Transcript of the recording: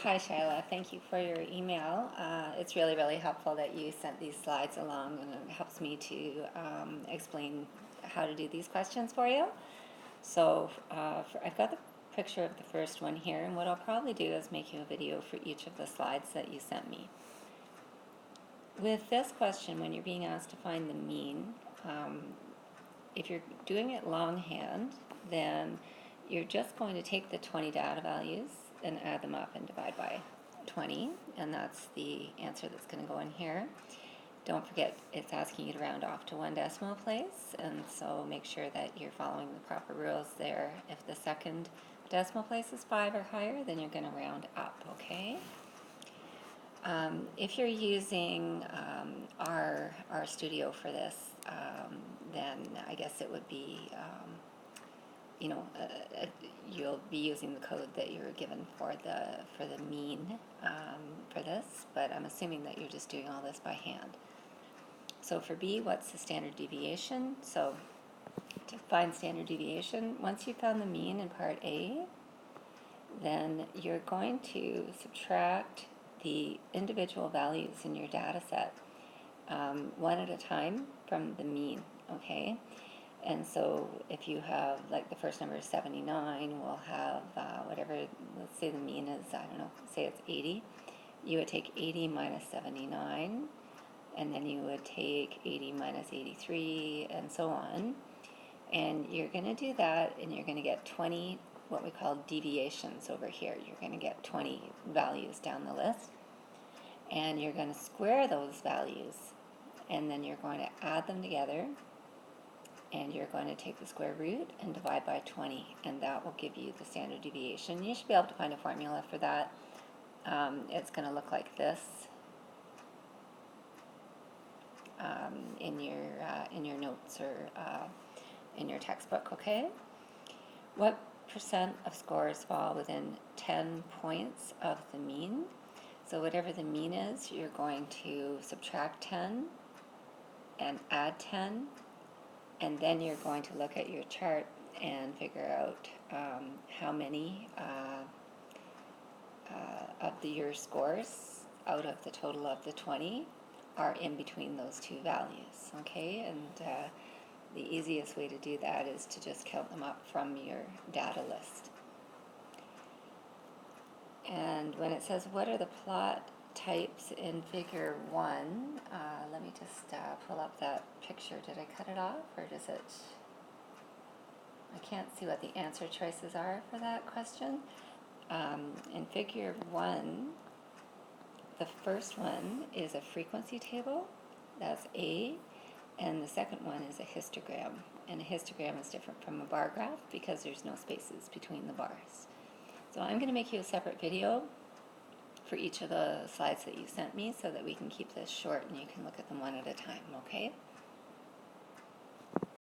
Hi, Shyla. Thank you for your email. It's really, really helpful that you sent these slides along, and it helps me to explain how to do these questions for you. So I've got the picture of the first one here, and what I'll probably do is make you a video for each of the slides that you sent me. With this question, when you're being asked to find the mean, if you're doing it longhand, then you're just going to take the 20 data values and add them up and divide by 20, and that's the answer that's going to go in here. Don't forget, it's asking you to round off to one decimal place, and so make sure that you're following the proper rules there. If the second decimal place is 5 or higher, then you're going to round up, okay? If you're using our Studio for this, then I guess it would be you'll be using the code that you were given for the mean for this, but I'm assuming that you're just doing all this by hand. So for B, what's the standard deviation? So to find standard deviation, once you've found the mean in part A, then you're going to subtract the individual values in your data set one at a time from the mean, okay? And so if you have, like, the first number is 79, we'll have whatever, let's say the mean is, I don't know, say it's 80. You would take 80 minus 79, and then you would take 80 minus 83, and so on. And you're going to do that, and you're going to get 20, what we call deviations over here. You're going to get 20 values down the list. And you're going to square those values, and then you're going to add them together, and you're going to take the square root and divide by 20, and that will give you the standard deviation. You should be able to find a formula for that. It's going to look like this in your notes or in your textbook, okay? What percent of scores fall within 10 points of the mean? So whatever the mean is, you're going to subtract 10 and add 10, and then you're going to look at your chart and figure out how many of your scores out of the total of the 20 are in between those two values, okay? And the easiest way to do that is to just count them up from your data list. And when it says, what are the plot types in figure 1, let me just pull up that picture. Did I cut it off, or does it? I can't see what the answer choices are for that question. In figure 1, the first one is a frequency table, that's A, and the second one is a histogram. And a histogram is different from a bar graph because there's no spaces between the bars. So I'm going to make you a separate video for each of the slides that you sent me so that we can keep this short and you can look at them one at a time, okay?